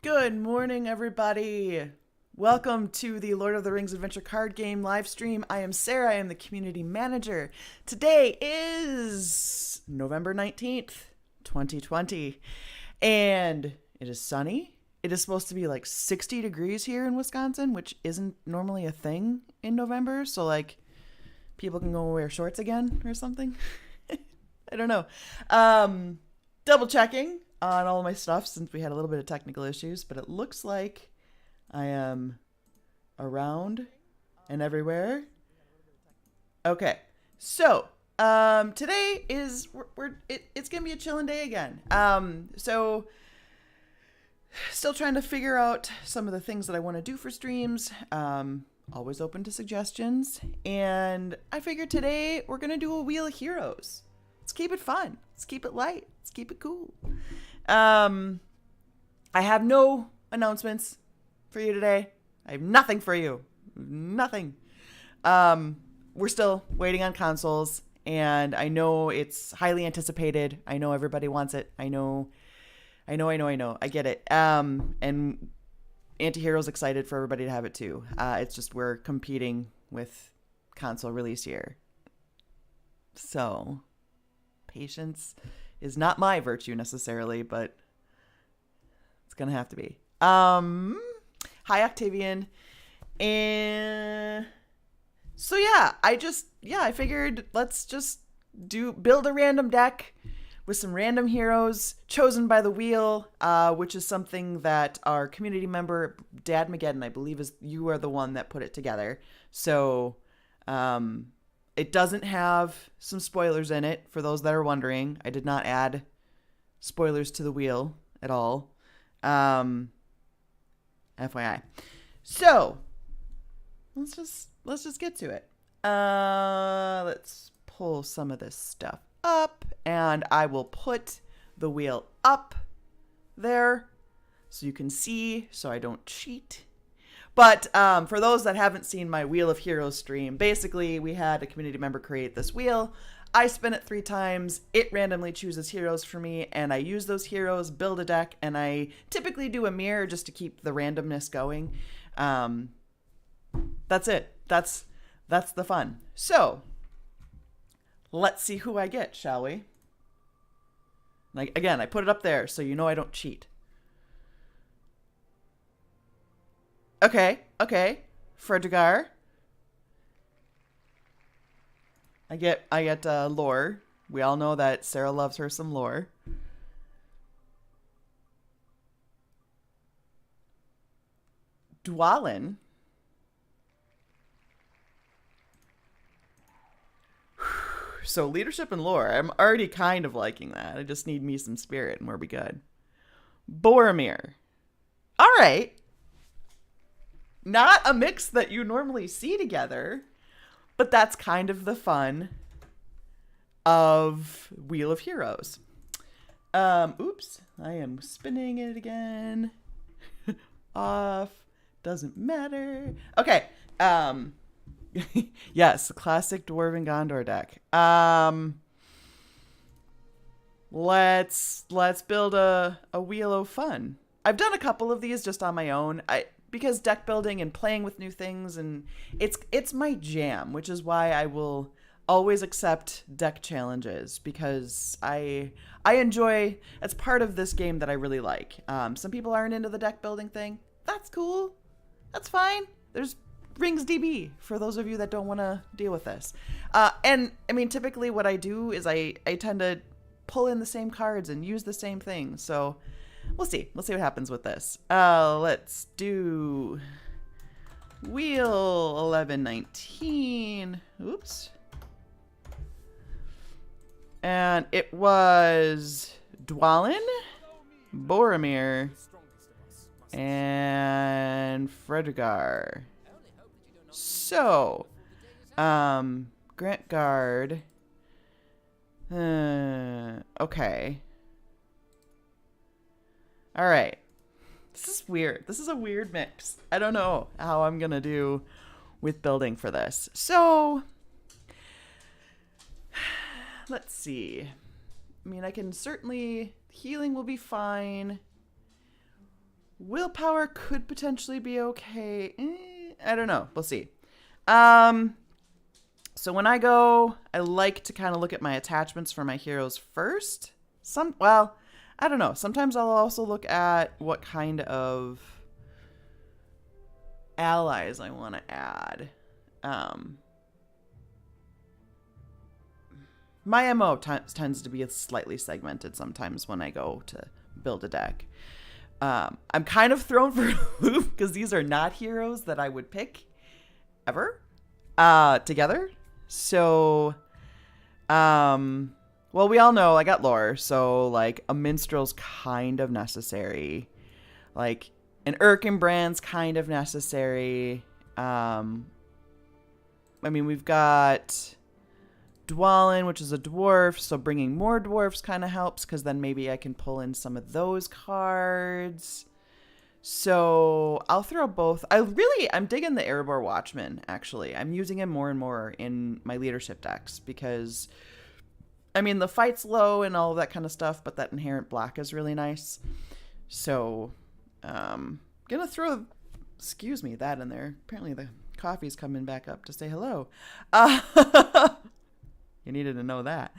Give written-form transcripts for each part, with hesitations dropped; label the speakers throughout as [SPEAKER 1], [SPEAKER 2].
[SPEAKER 1] Good morning, everybody. Welcome to the Lord of the Rings Adventure card game live stream. I am Sarah. I am the community manager. Today is November 19th, 2020, and it is sunny. It is supposed to be like 60 degrees here in Wisconsin, which isn't normally a thing in November. So, like, people can go wear shorts again or something. I don't know. Double checking on all of my stuff since we had a little bit of technical issues, but it looks like I am around and everywhere. Okay, so today is it's gonna be a chilling day again. So still trying to figure out some of the things that I want to do for streams. Always open to suggestions, and I figured today we're gonna do a Wheel of Heroes. Let's keep it fun. Let's keep it light. Let's keep it cool. I have no announcements for you today. I have nothing for you. Nothing. We're still waiting on consoles, and I know it's highly anticipated. I know everybody wants it. I know. I get it. And Antihero's excited for everybody to have it too. It's just we're competing with console release year. So, patience is not my virtue necessarily, but it's gonna have to be. Hi Octavian. And so I figured let's just build a random deck with some random heroes chosen by the wheel, which is something that our community member Dad Mageddon, I believe you are the one that put it together. So it doesn't have some spoilers in it, for those that are wondering. I did not add spoilers to the wheel at all. FYI. So, let's just get to it. Let's pull some of this stuff up, and I will put the wheel up there so you can see, so I don't cheat. But for those that haven't seen my Wheel of Heroes stream, basically we had a community member create this wheel. I spin it 3 times. It randomly chooses heroes for me, and I use those heroes, build a deck, and I typically do a mirror just to keep the randomness going. That's it. That's the fun. So let's see who I get, shall we? Like, again, I put it up there so you know I don't cheat. Okay. Fredegar. I get lore. We all know that Sarah loves her some lore. Dwalin. So leadership and lore. I'm already kind of liking that. I just need me some spirit and we'll be good. Boromir. All right. Not a mix that you normally see together, but that's kind of the fun of Wheel of Heroes. Oops, I am spinning it again. Off. Doesn't matter. Okay. Yes, classic Dwarven Gondor deck. Let's build a Wheel of Fun. I've done a couple of these just on my own. Because deck building and playing with new things, and it's my jam, which is why I will always accept deck challenges, because I enjoy, it's part of this game that I really like. Some people aren't into the deck building thing. That's cool. That's fine. There's Rings DB for those of you that don't want to deal with this. And I mean, typically what I do is I tend to pull in the same cards and use the same things. So we'll see. Let's see what happens with this. Let's do Wheel 1119. Oops. And it was Dwalin, Boromir, and Fredegar. So, Grant Guard. Okay. All right. This is weird. This is a weird mix. I don't know how I'm going to do with building for this. So, let's see. I mean, I can certainly... Healing will be fine. Willpower could potentially be okay. I don't know. We'll see. So when I go, I like to kind of look at my attachments for my heroes first. Well, I don't know. Sometimes I'll also look at what kind of allies I want to add. My MO tends to be slightly segmented sometimes when I go to build a deck. I'm kind of thrown for a loop because these are not heroes that I would pick ever together. So, well, we all know I got lore, so like a minstrel's kind of necessary. Like an Erkenbrand's kind of necessary. I mean, we've got Dwalin, which is a dwarf, so bringing more dwarfs kind of helps because then maybe I can pull in some of those cards. So I'll throw both. I'm digging the Erebor Watchman, actually. I'm using him more and more in my leadership decks because, I mean, the fight's low and all of that kind of stuff, but that inherent block is really nice. So, gonna throw, excuse me, that in there. Apparently the coffee's coming back up to say hello. You needed to know that.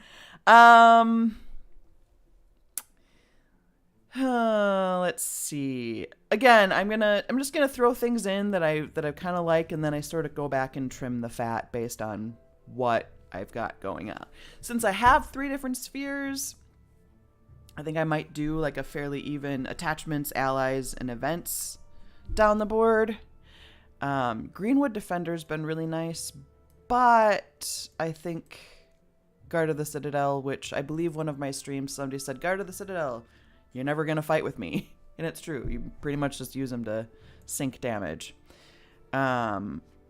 [SPEAKER 1] Let's see. Again, I'm just gonna throw things in that I kind of like, and then I sort of go back and trim the fat based on what I've got going on. Since I have 3 different spheres, I think I might do like a fairly even attachments, allies, and events down the board. Greenwood Defender's been really nice, but I think Guard of the Citadel, which I believe one of my streams somebody said, Guard of the Citadel, you're never going to fight with me. And it's true. You pretty much just use them to sink damage.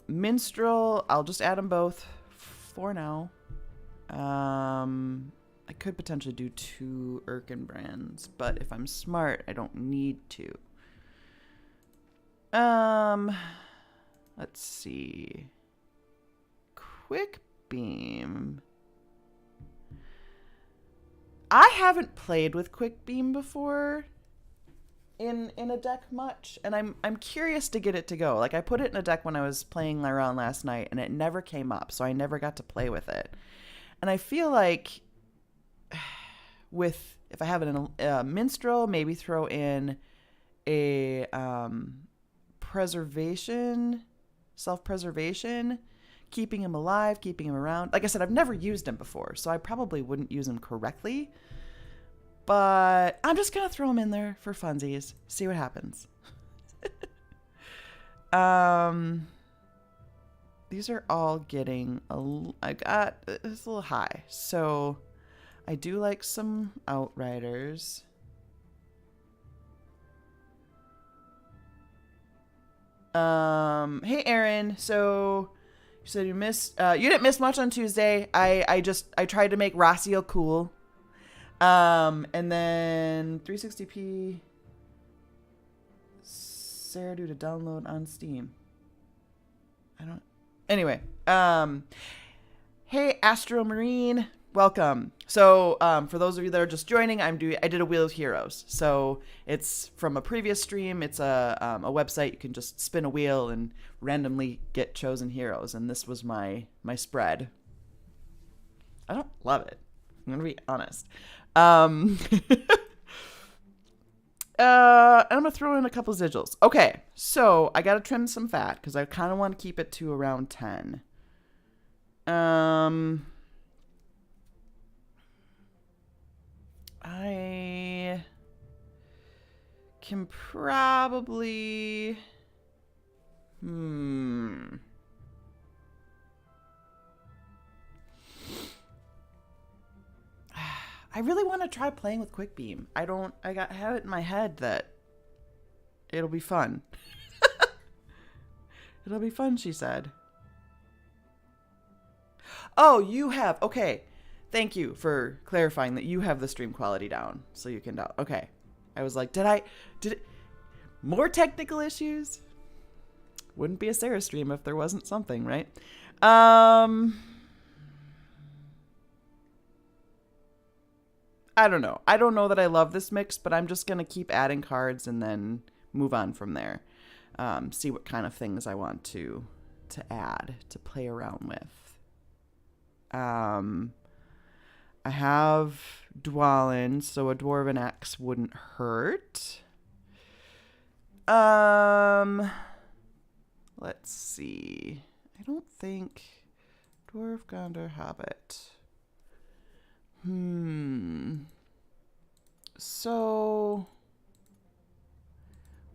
[SPEAKER 1] Minstrel, I'll just add them both for now. I could potentially do 2 Erkenbrands, but if I'm smart, I don't need to. Let's see. Quick Beam. I haven't played with Quick Beam before in a deck much, and I'm curious to get it to go. Like, I put it in a deck when I was playing around last night, and it never came up, so I never got to play with it. And I feel like if I have it in a minstrel, maybe throw in a self-preservation, keeping him alive, keeping him around. Like I said, I've never used him before, so I probably wouldn't use him correctly. But I'm just going to throw him in there for funsies, see what happens. These are all getting it's a little high. So I do like some Outriders. Hey Aaron, so you said you didn't miss much on Tuesday. I tried to make Raciel cool. And then 360p Sarah do to download on Steam. Anyway, hey Astro Marine, welcome. So, for those of you that are just joining, I did a Wheel of Heroes. So it's from a previous stream. It's a website. You can just spin a wheel and randomly get chosen heroes. And this was my spread. I don't love it. I'm going to be honest. And I'm going to throw in a couple sigils. Okay, so I got to trim some fat because I kind of want to keep it to around 10. I can probably... I really want to try playing with Quick Beam. I have it in my head that it'll be fun. It'll be fun, she said. Oh, you have. Okay. Thank you for clarifying that you have the stream quality down so you can okay. I was like, did it more technical issues? Wouldn't be a Sarah stream if there wasn't something, right? I don't know. I don't know that I love this mix, but I'm just going to keep adding cards and then move on from there. See what kind of things I want to add, to play around with. I have Dwalin, so a Dwarven Axe wouldn't hurt. Let's see. I don't think Dwarf, Gondor, Hobbit. So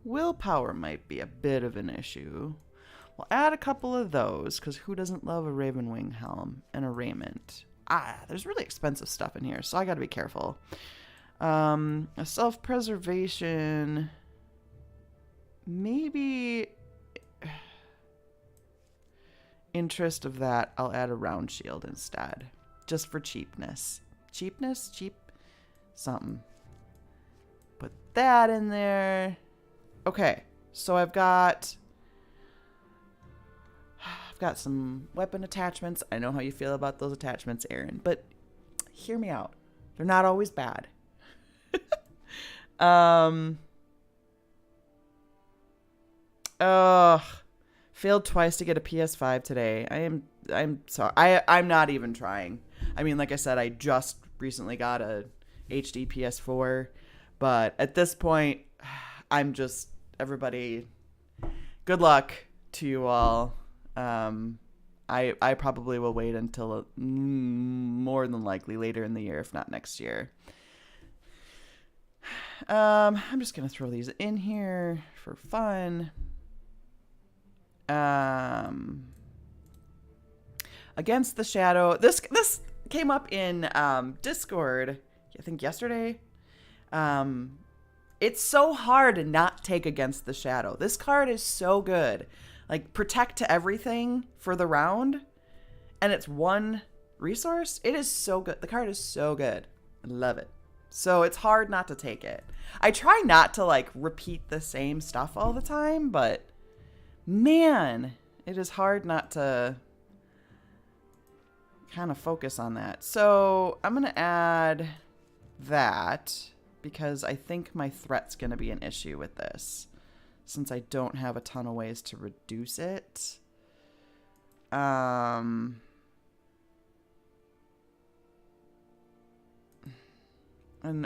[SPEAKER 1] willpower might be a bit of an issue. We'll add a couple of those, because who doesn't love a Ravenwing helm and a raiment? There's really expensive stuff in here, so I gotta be careful. A self-preservation, maybe interest of that, I'll add a round shield instead, just for cheapness. Cheap something. Put that in there. Okay, so I've got some weapon attachments. I know how you feel about those attachments, Aaron, but hear me out. They're not always bad. Failed twice to get a PS5 today. I'm sorry. I'm not even trying. I mean, like I said, I just recently got a HD PS4, but at this point, I'm just, everybody, good luck to you all. I probably will wait until more than likely later in the year, if not next year. I'm just going to throw these in here for fun. Against the Shadow. This came up in Discord, I think yesterday. It's so hard to not take Against the Shadow. This card is so good. Like, protect to everything for the round, and it's one resource. It is so good. The card is so good. I love it. So it's hard not to take it. I try not to, like, repeat the same stuff all the time, but man, it is hard not to kind of focus on that. So I'm going to add that because I think my threat's going to be an issue with this, since I don't have a ton of ways to reduce it. And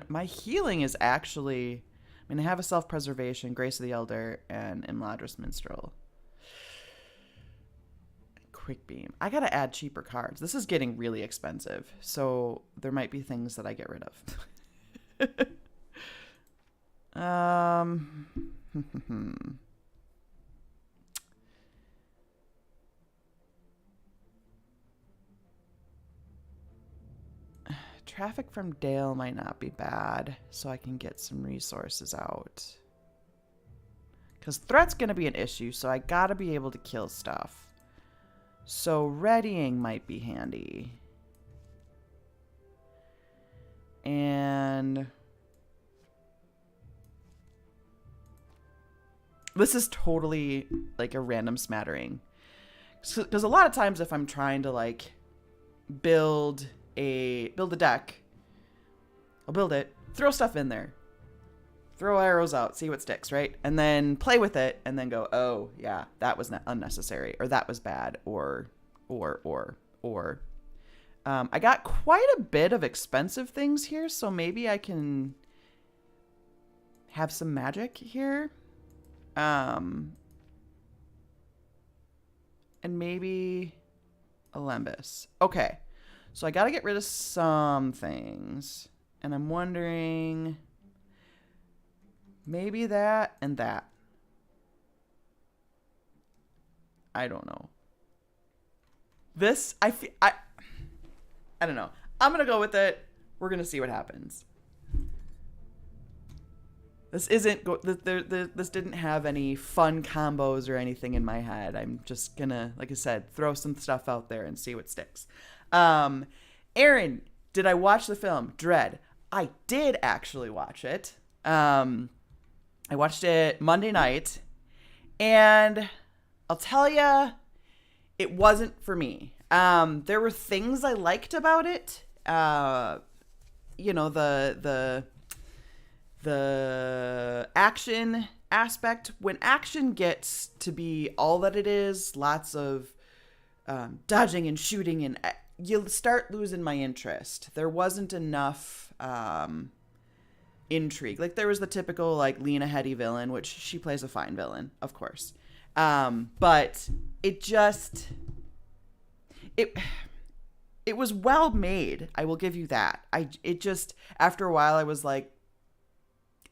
[SPEAKER 1] my healing is actually, I mean, I have a self-preservation, Grace of the Elder, and Imladris Minstrel. Quick Beam. I gotta add cheaper cards. This is getting really expensive, so there might be things that I get rid of. Traffic from Dale might not be bad, so I can get some resources out. Because threat's going to be an issue, so I gotta be able to kill stuff. So readying might be handy. And this is totally like a random smattering. Because a lot of times if I'm trying to like build a deck, I'll build it, throw stuff in there, throw arrows out, see what sticks, right? And then play with it and then go, oh yeah, that was unnecessary, or that was bad, or. I got quite a bit of expensive things here, so maybe I can have some magic here. And maybe a Lembus. Okay, so I gotta get rid of some things, and I'm wondering maybe that and that. I don't know. This, I don't know. I'm gonna go with it. We're gonna see what happens. This isn't this didn't have any fun combos or anything in my head. I'm just gonna, like I said, throw some stuff out there and see what sticks. Aaron, did I watch the film Dread? I did actually watch it. I watched it Monday night, and I'll tell you, it wasn't for me. There were things I liked about it. You know, the action aspect, when action gets to be all that it is, lots of dodging and shooting, and you'll start losing my interest. There wasn't enough intrigue. Like, there was the typical, like, Lena Headey villain, which she plays a fine villain, of course. But it just... It was well made. I will give you that. It just, after a while, I was like,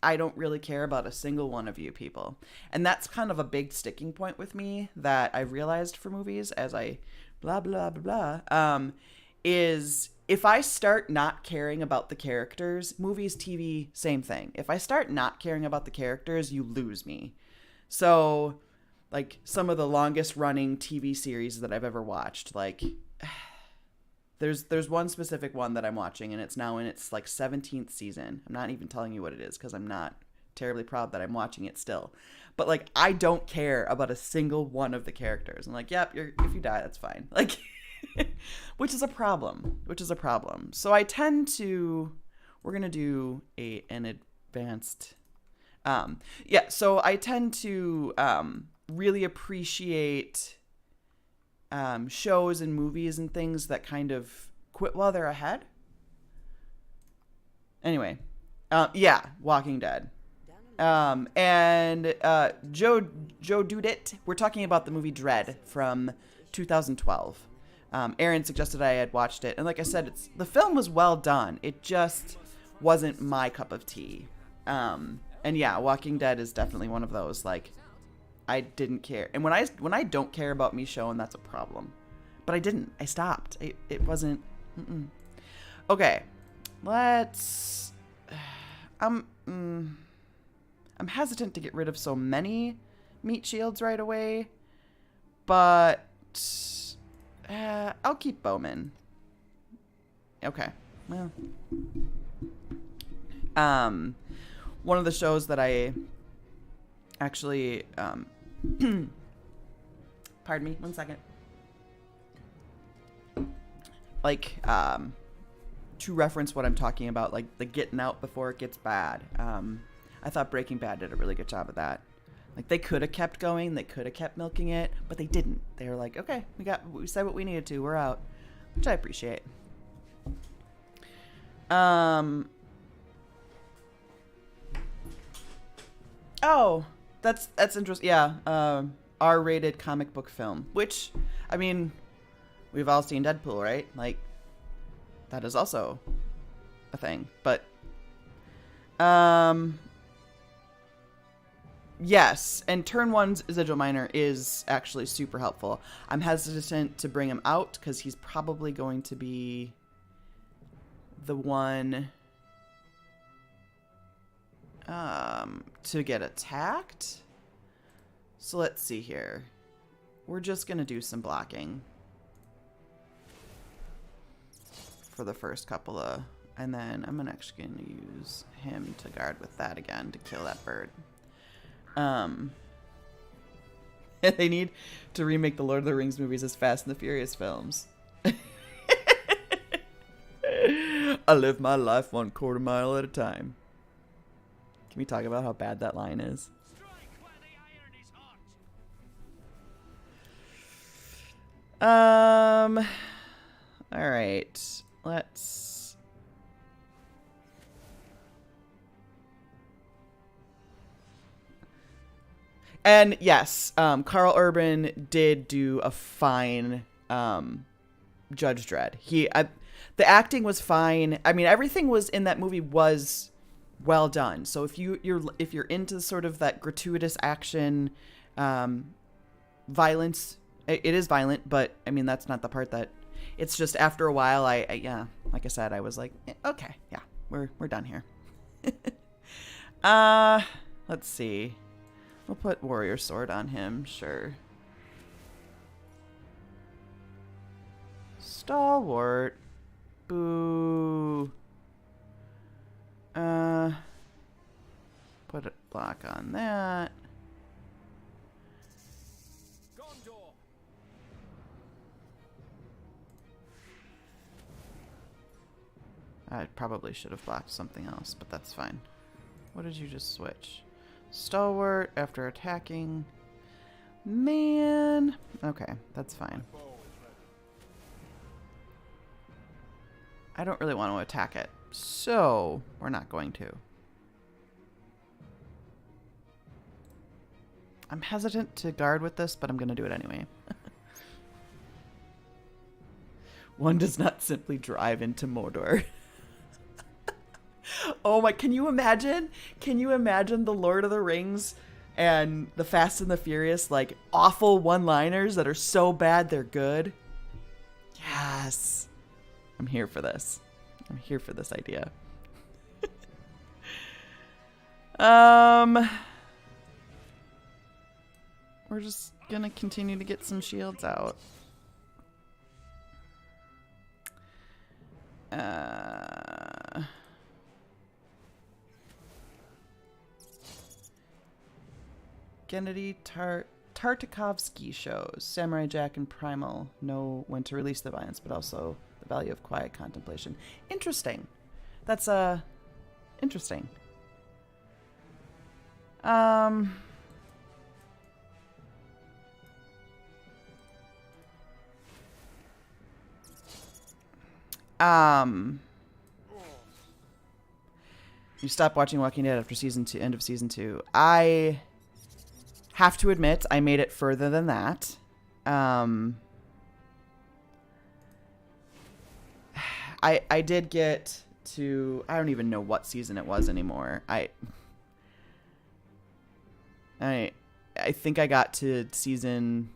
[SPEAKER 1] I don't really care about a single one of you people. And that's kind of a big sticking point with me that I realized for movies as I blah, blah, blah, blah, is if I start not caring about the characters, movies, TV, same thing. If I start not caring about the characters, you lose me. So, like, some of the longest running TV series that I've ever watched, like... There's one specific one that I'm watching, and it's now in its, like, 17th season. I'm not even telling you what it is because I'm not terribly proud that I'm watching it still. But, like, I don't care about a single one of the characters. I'm like, yep, if you die, that's fine. Like, which is a problem. So I tend to... We're going to do an advanced... so I tend to really appreciate... shows and movies and things that kind of quit while they're ahead. Anyway, Walking Dead. And Joe Dudit, we're talking about the movie Dread from 2012. Aaron suggested I had watched it, and like I said, the film was well done. It just wasn't my cup of tea. And yeah, Walking Dead is definitely one of those, like, I didn't care. And when I don't care about me showing, that's a problem. But I didn't. I stopped. It wasn't... Okay. Let's... I'm hesitant to get rid of so many meat shields right away. But... I'll keep Bowman. Okay. Well... One of the shows that I... actually, pardon me, 1 second. Like, to reference what I'm talking about, like the getting out before it gets bad. I thought Breaking Bad did a really good job of that. Like, they could have kept going, they could have kept milking it, but they didn't. They were like, okay, we said what we needed to, we're out, which I appreciate. Oh. That's interesting. Yeah, R-rated comic book film, which, I mean, we've all seen Deadpool, right? Like, that is also a thing. But, yes, and turn one's Sigil Minor is actually super helpful. I'm hesitant to bring him out because he's probably going to be the one... to get attacked. So let's see here. We're just gonna do some blocking for the first couple of, and then I'm actually gonna use him to guard with that again to kill that bird. They need to remake the Lord of the Rings movies as Fast and the Furious films. I live my life 1/4 mile at a time. Can we talk about how bad that line is? All right. Let's... And yes, Carl Urban did do a fine Judge Dredd. The acting was fine. I mean, everything was in that movie was well done. So if you're into sort of that gratuitous action, violence, it is violent, but I mean that's not the part that. It's just after a while, I like I said, I was like, okay, yeah, we're done here. Let's see. We'll put Warrior Sword on him, sure. Stalwart. Boo. Put a block on that. I probably should have blocked something else, but that's fine. What did you just switch? Stalwart after attacking. Man. Okay, that's fine. I don't really want to attack it, so we're not going to. I'm hesitant to guard with this, but I'm going to do it anyway. One does not simply drive into Mordor. Oh my, can you imagine? Can you imagine the Lord of the Rings and the Fast and the Furious, like, awful one-liners that are so bad they're good? Yes. I'm here for this. I'm here for this idea. We're just gonna continue to get some shields out. Gennady Tartakovsky shows Samurai Jack and Primal know when to release the violence, but also the value of quiet contemplation. Interesting. That's interesting. You stopped watching Walking Dead after season 2, end of season 2. I have to admit, I made it further than that. I did get to, I don't even know what season it was anymore. I think I got to season,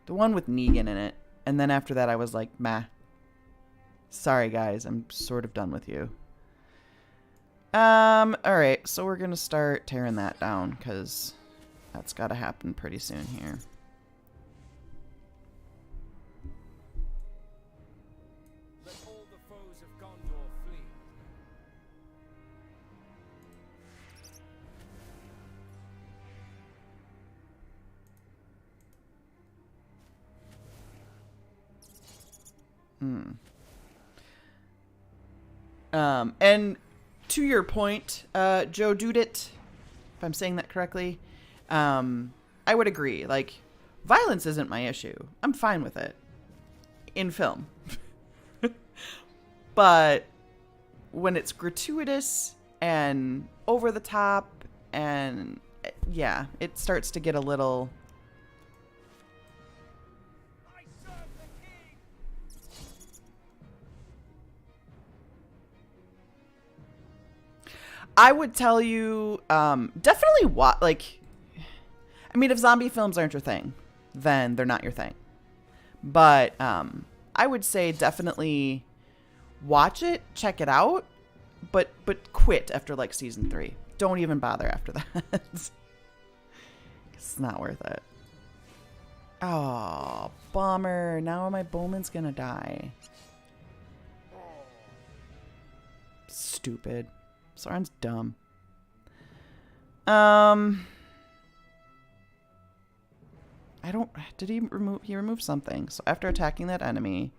[SPEAKER 1] the one with Negan in it, and then after that I was like, meh. Sorry guys, I'm sort of done with you. Alright, so we're gonna start tearing that down, because that's gotta happen pretty soon here.
[SPEAKER 2] Let all the foes of Gondor flee.
[SPEAKER 1] And to your point, Joe Dudit, if I'm saying that correctly, I would agree. Like, violence isn't my issue. I'm fine with it in film. But when it's gratuitous and over the top, and yeah, it starts to get a little... I would tell you, definitely like, I mean, if zombie films aren't your thing, then they're not your thing. But I would say definitely watch it, check it out, but quit after like season 3. Don't even bother after that. It's not worth it. Oh, bummer. Now my Bowman's gonna die. Stupid. Sauron's dumb. I don't... Did he remove... He removed something. So after attacking that enemy...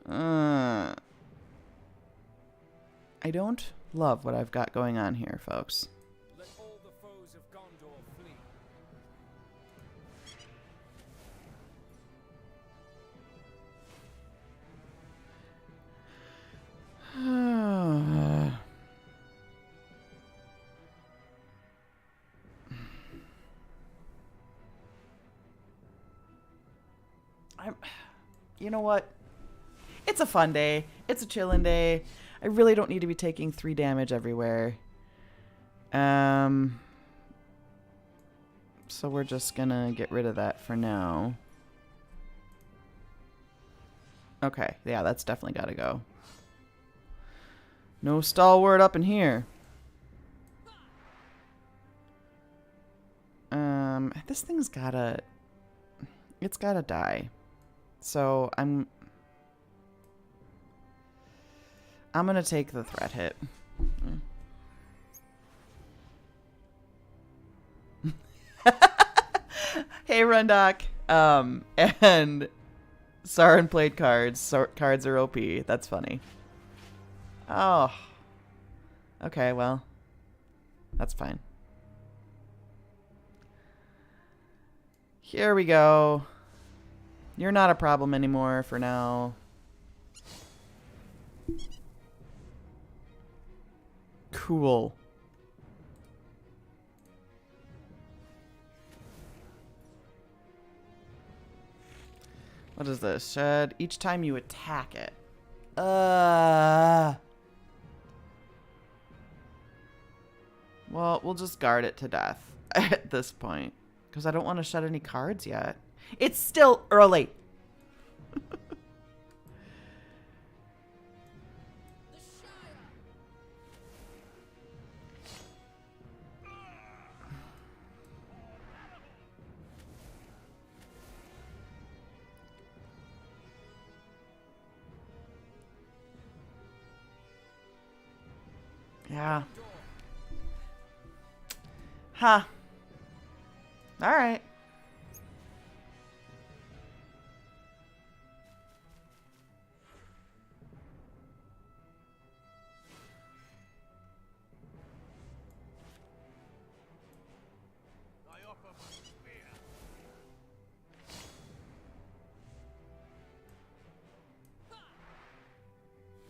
[SPEAKER 1] I don't love what I've got going on here, folks.
[SPEAKER 2] Let all the foes of Gondor flee.
[SPEAKER 1] You know what? It's a fun day. It's a chillin' day. I really don't need to be taking 3 damage everywhere. So we're just gonna get rid of that for now. Okay, yeah, that's definitely gotta go. No stalwart up in here. This thing's gotta... It's gotta die. So I'm gonna take the threat hit. Hey, Rundock. And Sauron played cards. So cards are OP. That's funny. Oh. Okay, well. That's fine. Here we go. You're not a problem anymore for now. Cool. What is this? Shed each time you attack it. Well, we'll just guard it to death at this point. Because I don't want to shed any cards yet. It's still early. Yeah. Huh. All right.
[SPEAKER 2] I offer my spear.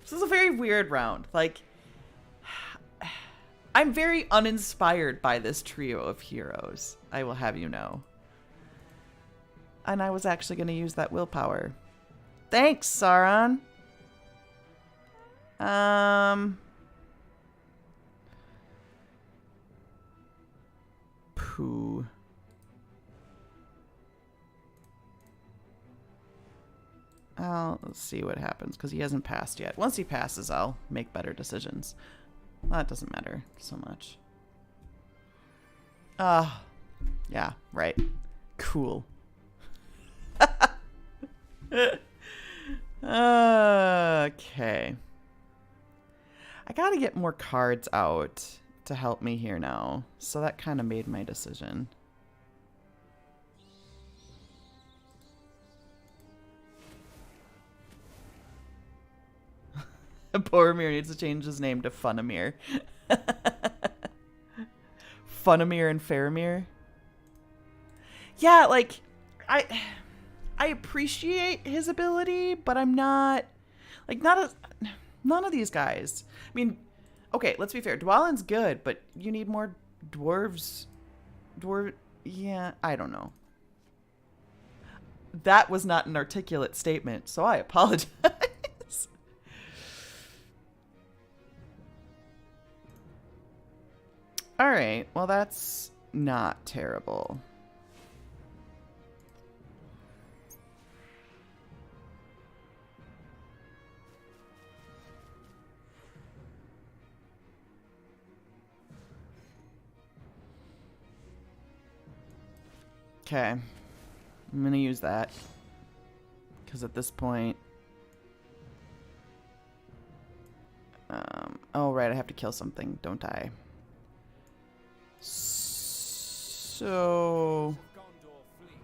[SPEAKER 1] This is a very weird round. Like, I'm very uninspired by this trio of heroes, I will have you know. And I was actually going to use that willpower. Thanks, Sauron. Pooh. Let's see what happens, because he hasn't passed yet. Once he passes, I'll make better decisions. Well, that doesn't matter so much. Yeah, right. Cool. Okay. I gotta get more cards out to help me here now. So that kind of made my decision. Boromir needs to change his name to Funamir. Funamir and Faramir. Yeah, like, I appreciate his ability, but I'm not, like, none of these guys. I mean, okay, let's be fair. Dwalin's good, but you need more dwarves. Yeah, I don't know. That was not an articulate statement, so I apologize. All right, well, that's not terrible. Okay, I'm gonna use that because at this point, oh right, I have to kill something, don't I? So
[SPEAKER 2] Gondor flee.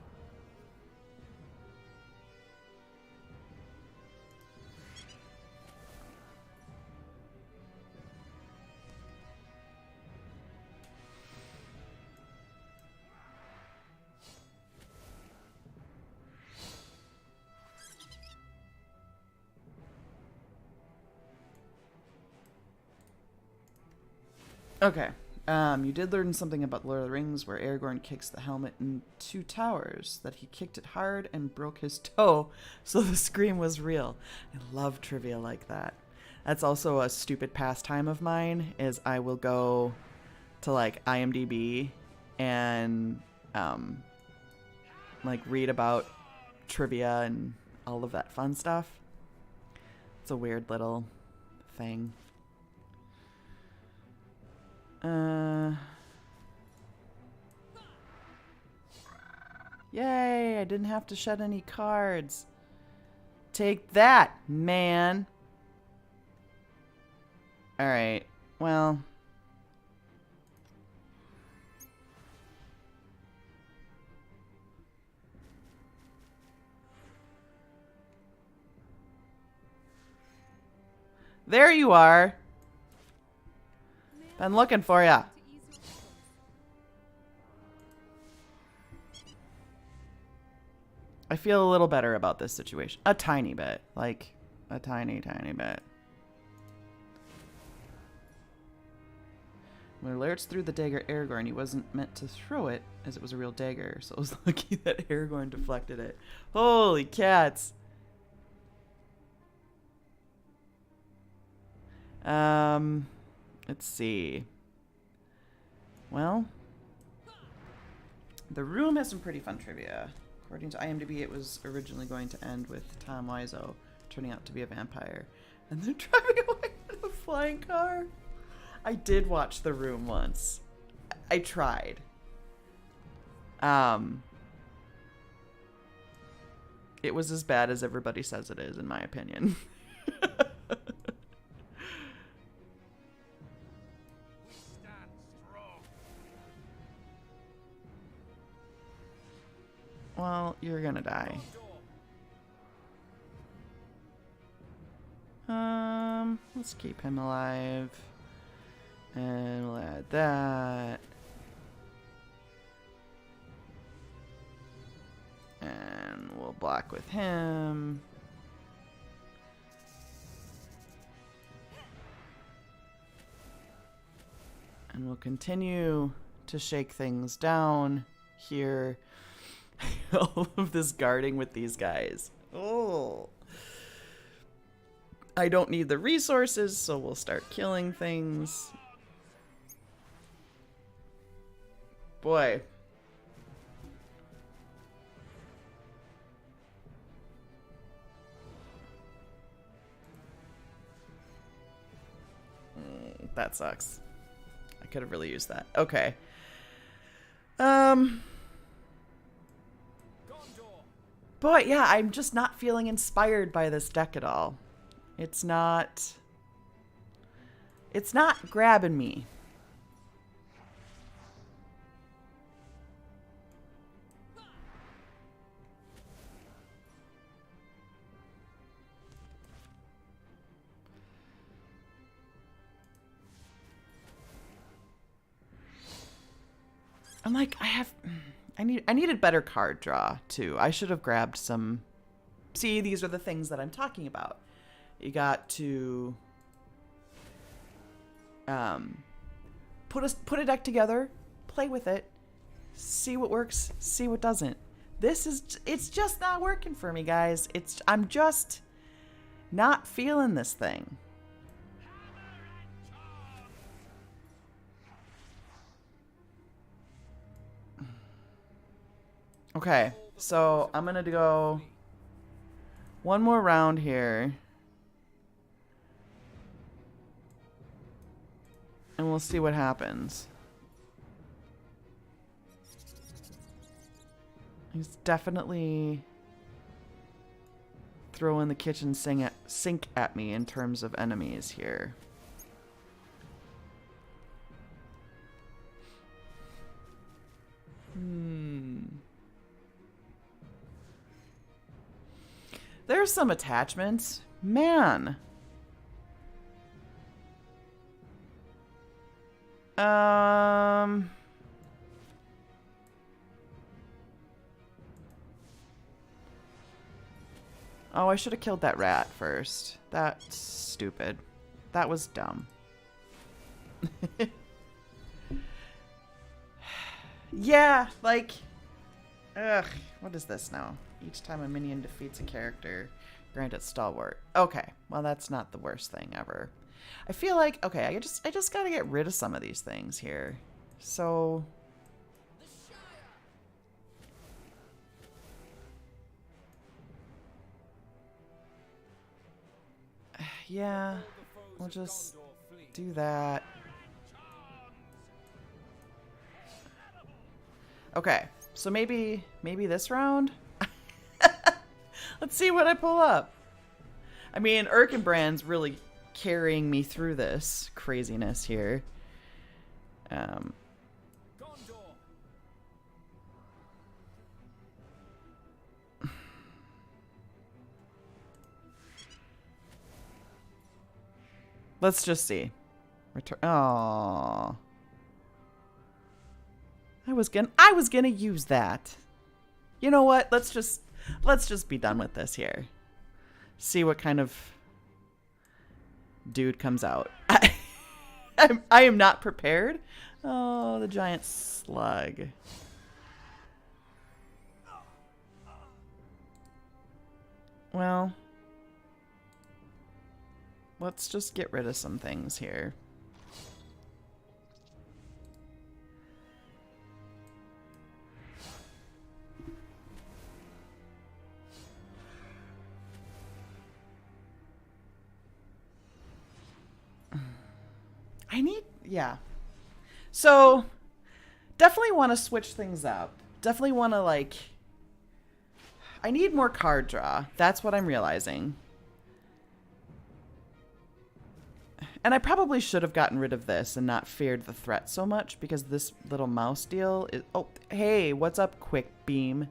[SPEAKER 1] okay. You did learn something about Lord of the Rings where Aragorn kicks the helmet in two towers, that he kicked it hard and broke his toe, so the scream was real. I love trivia like that. That's also a stupid pastime of mine, is I will go to, like, IMDb and, like, read about trivia and all of that fun stuff. It's a weird little thing. Yay, I didn't have to shed any cards. Take that, man. Alright, well. There you are. Been looking for ya. I feel a little better about this situation. A tiny bit. Like, a tiny, tiny bit. When Alerts threw the dagger at Aragorn, he wasn't meant to throw it, as it was a real dagger, so it was lucky that Aragorn deflected it. Holy cats! Let's see. Well, the room has some pretty fun trivia. According to IMDb, it was originally going to end with Tom Wiseau turning out to be a vampire, and then driving away in a flying car. I did watch The Room once. I tried. It was as bad as everybody says it is, in my opinion. Well, you're gonna die. Let's keep him alive. And we'll add that. And we'll block with him. And we'll continue to shake things down here. All of this guarding with these guys. Oh. I don't need the resources, so we'll start killing things. Boy. That sucks. I could have really used that. Okay. Boy, yeah, I'm just not feeling inspired by this deck at all. It's not grabbing me. I'm like, I needed better card draw too. I should have grabbed some. See, these are the things that I'm talking about. You got to put a deck together, play with it, see what works, see what doesn't. It's just not working for me, guys. I'm just not feeling this thing. Okay, so I'm gonna go one more round here. And we'll see what happens. He's definitely throwing the kitchen sink at me in terms of enemies here. There's some attachments. Man. Oh, I should have killed that rat first. That's stupid. That was dumb. Yeah, like... Ugh, what is this now? Each time a minion defeats a character, grant it stalwart. Okay, well that's not the worst thing ever. I feel like, okay, I just gotta get rid of some of these things here. So... Yeah, we'll just do that. Okay, so maybe this round? Let's see what I pull up. I mean, Erkenbrand's really carrying me through this craziness here. Let's just see. Return. Oh, I was gonna use that. You know what? Let's just Let's just be done with this here. See what kind of dude comes out. I am not prepared. Oh, the giant slug. Well, let's just get rid of some things here. Yeah. So, definitely want to switch things up. Definitely want to, like... I need more card draw. That's what I'm realizing. And I probably should have gotten rid of this and not feared the threat so much, because this little mouse deal is... Oh, hey, what's up, Quick Beam?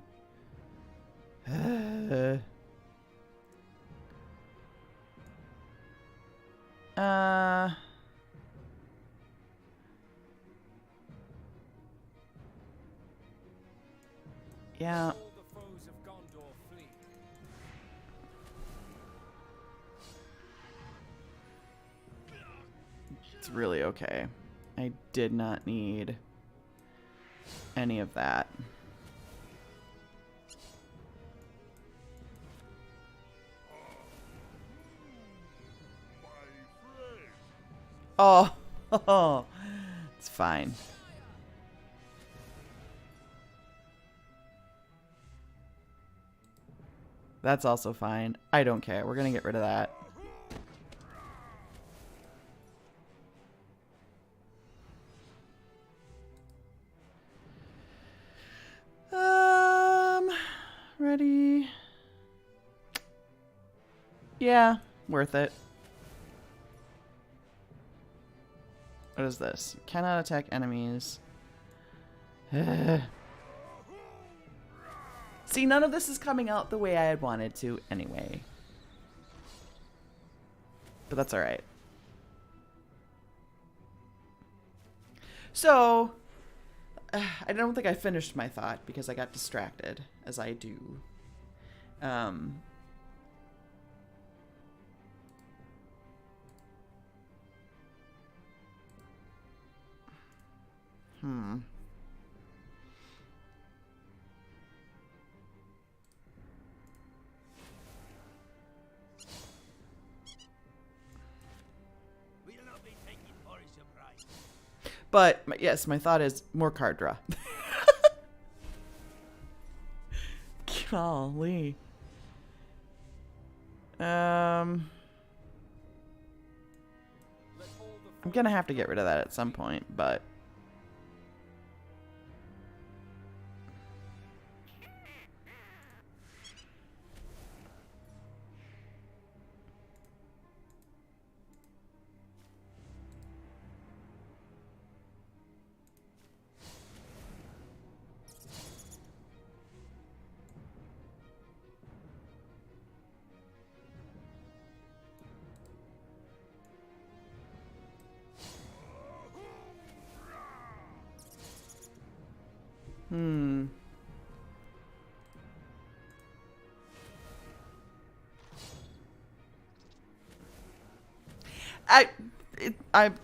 [SPEAKER 1] Yeah.
[SPEAKER 2] All the foes of Gondor flee.
[SPEAKER 1] It's really okay. I did not need any of that. Oh, it's fine. That's also fine. I don't care. We're gonna get rid of that. Ready? Yeah, worth it. What is this? Cannot attack enemies. See, none of this is coming out the way I had wanted to anyway. But that's alright. So, I don't think I finished my thought because I got distracted, as I do. But, yes, my thought is more card draw. Golly. I'm gonna have to get rid of that at some point, but...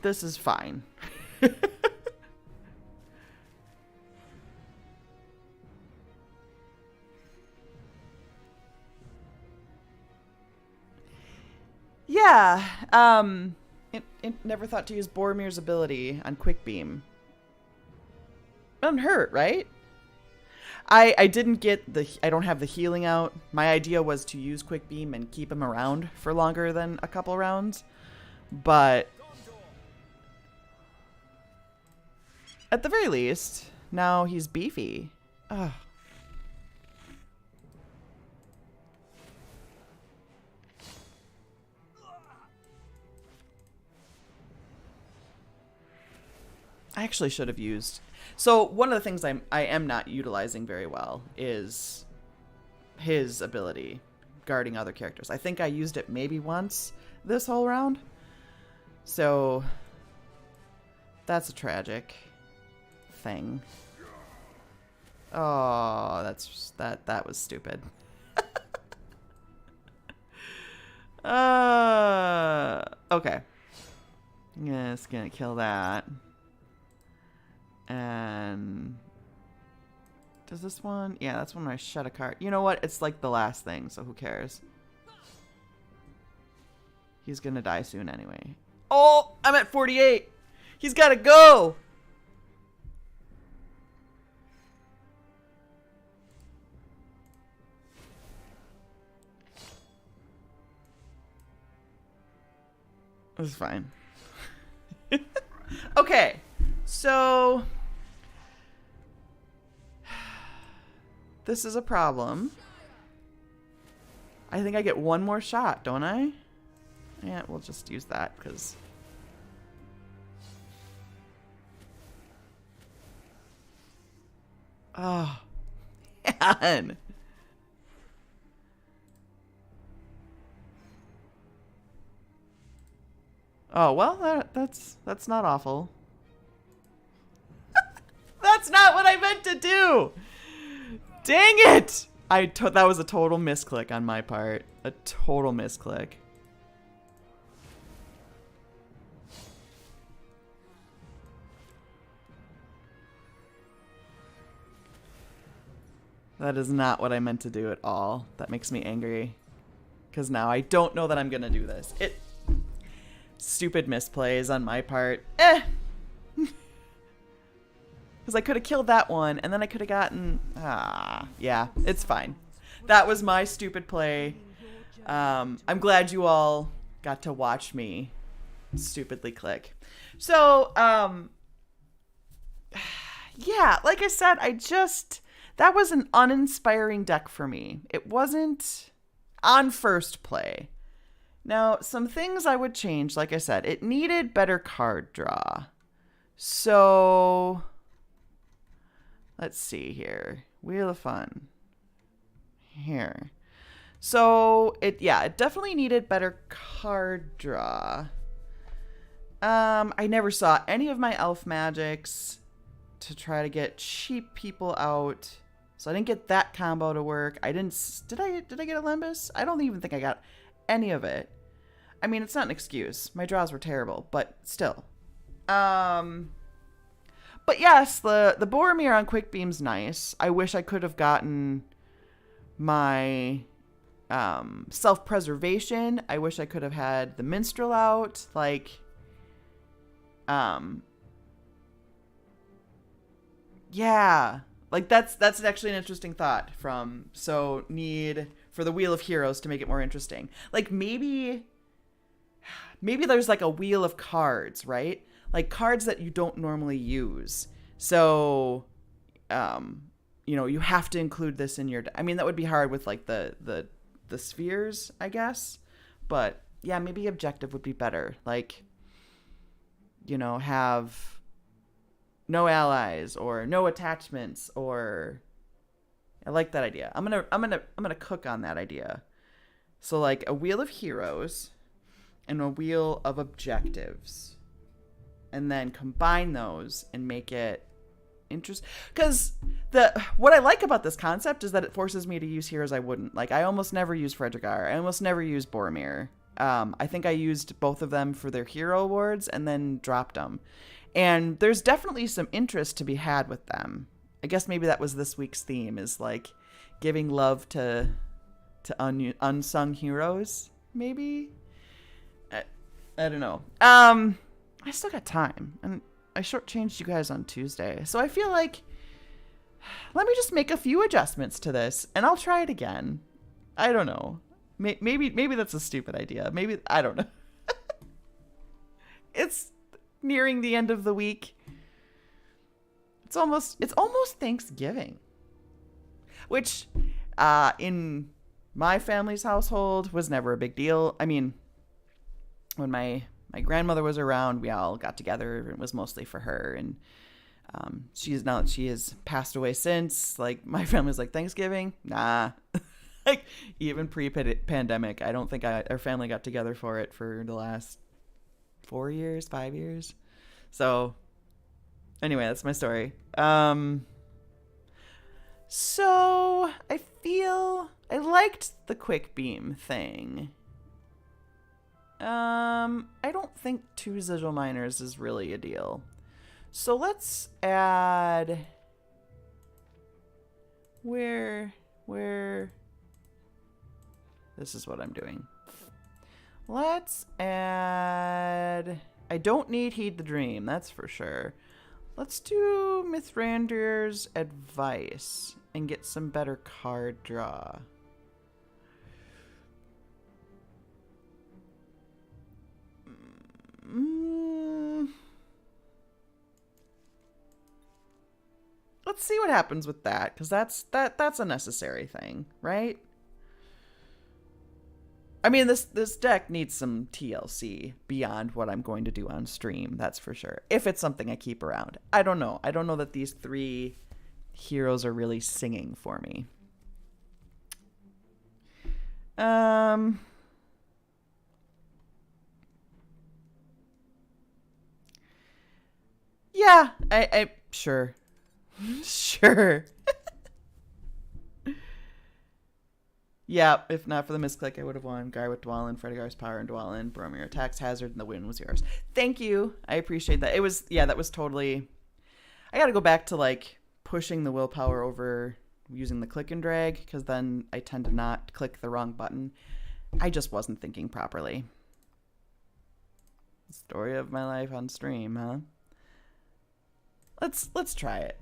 [SPEAKER 1] this is fine. Yeah, it never thought to use Boromir's ability on Quick Beam. Doesn't hurt, right? I didn't get I don't have the healing out. My idea was to use Quick Beam and keep him around for longer than a couple rounds. But at the very least, now he's beefy. Ugh. I actually should have used... So one of the things I am not utilizing very well is his ability, guarding other characters. I think I used it maybe once this whole round. So that's a tragic thing. Oh, that was stupid. Okay. Yeah, it's gonna kill that. And does this one? Yeah, that's when I shut a card. You know what? It's like the last thing, so who cares? He's gonna die soon anyway. Oh, I'm at 48. He's gotta go. This is fine. Okay, so this is a problem. I think I get one more shot, don't I? Yeah, we'll just use that because... Oh, man. Oh, well, that's not awful. That's not what I meant to do. Dang it. That was a total misclick on my part. A total misclick. That is not what I meant to do at all. That makes me angry. Because now I don't know that I'm going to do this. Stupid misplays on my part. Because I could have killed that one, and then I could have gotten... yeah, it's fine. That was my stupid play. I'm glad you all got to watch me stupidly click. So, yeah, like I said, that was an uninspiring deck for me. It wasn't on first play. Now, some things I would change, like I said, it needed better card draw. So, let's see here. Wheel of Fun. Here. So, it definitely needed better card draw. I never saw any of my elf magics to try to get cheap people out. So I didn't get that combo to work. Did I get a Limbus? I don't even think I got any of it. I mean, it's not an excuse. My draws were terrible, but still. But yes, the Boromir on Quick Beam's nice. I wish I could have gotten my self-preservation. I wish I could have had the Minstrel out. Yeah. That's actually an interesting thought need for the Wheel of Heroes to make it more interesting. Maybe there's a wheel of cards, right? Cards that you don't normally use. So, you have to include this in your... I mean, that would be hard with the spheres, I guess. But yeah, maybe objective would be better. Have no allies or no attachments, or I like that idea. I'm gonna cook on that idea. So a Wheel of Heroes and a Wheel of Objectives, and then combine those and make it interesting. Because what I like about this concept is that it forces me to use heroes I wouldn't. I almost never use Fredegar. I almost never use Boromir. I think I used both of them for their hero awards and then dropped them. And there's definitely some interest to be had with them. I guess maybe that was this week's theme, is giving love to unsung heroes, maybe? I don't know. I still got time, and I shortchanged you guys on Tuesday. So I feel let me just make a few adjustments to this, and I'll try it again. I don't know. Maybe that's a stupid idea. Maybe, I don't know. It's nearing the end of the week. It's almost Thanksgiving, which in my family's household was never a big deal. I mean, when my grandmother was around, we all got together. It was mostly for her, and she has passed away since. My family's Thanksgiving? Nah. Even pre-pandemic, I don't think our family got together for it for the last 5 years. So anyway, that's my story. So I feel I liked the Quick Beam thing. I don't think 2 sigil miners is really a deal. So let's add... Where... This is what I'm doing. Let's add... I don't need Heed the Dream, that's for sure. Let's do Mithrandir's Advice and get some better card draw. Let's see what happens with that, because that's a necessary thing, right? I mean, this deck needs some TLC beyond what I'm going to do on stream, that's for sure. If it's something I keep around. I don't know. I don't know that these 3 heroes are really singing for me. Yeah, I sure. Sure. Yeah, if not for the misclick, I would have won. Guy with Dwalin, Fredegar's power, and Dwalin. Boromir attacks hazard, and the win was yours. Thank you. I appreciate that. It was, yeah, that was totally... I gotta go back to, like, pushing the willpower over using the click and drag, because then I tend to not click the wrong button. I just wasn't thinking properly. Story of my life on stream, huh? Let's try it.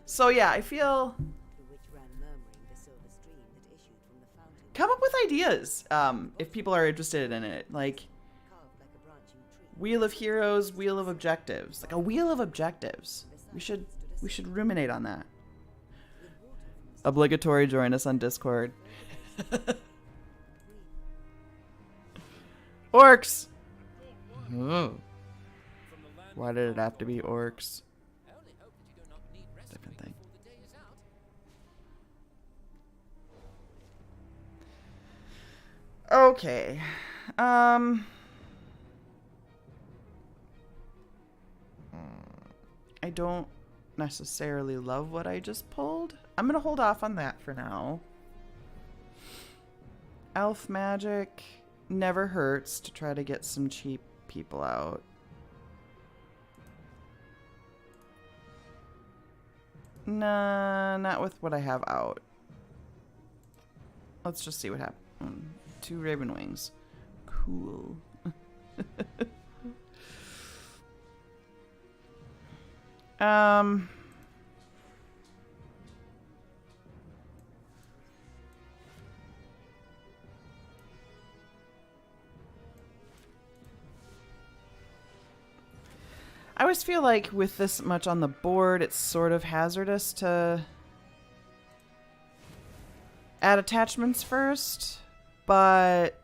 [SPEAKER 1] So yeah, I feel... Come up with ideas if people are interested in it. Like, Wheel of Heroes, Wheel of Objectives. Like a Wheel of Objectives. We should ruminate on that. Obligatory, join us on Discord. Orcs! Oh. Why did it have to be orcs? Different thing. Okay. I don't necessarily love what I just pulled. I'm gonna hold off on that for now. Elf magic never hurts to try to get some cheap people out. Nah, not with what I have out. Let's just see what happens. 2 Raven Wings. Cool. I always feel like with this much on the board, it's sort of hazardous to add attachments first, but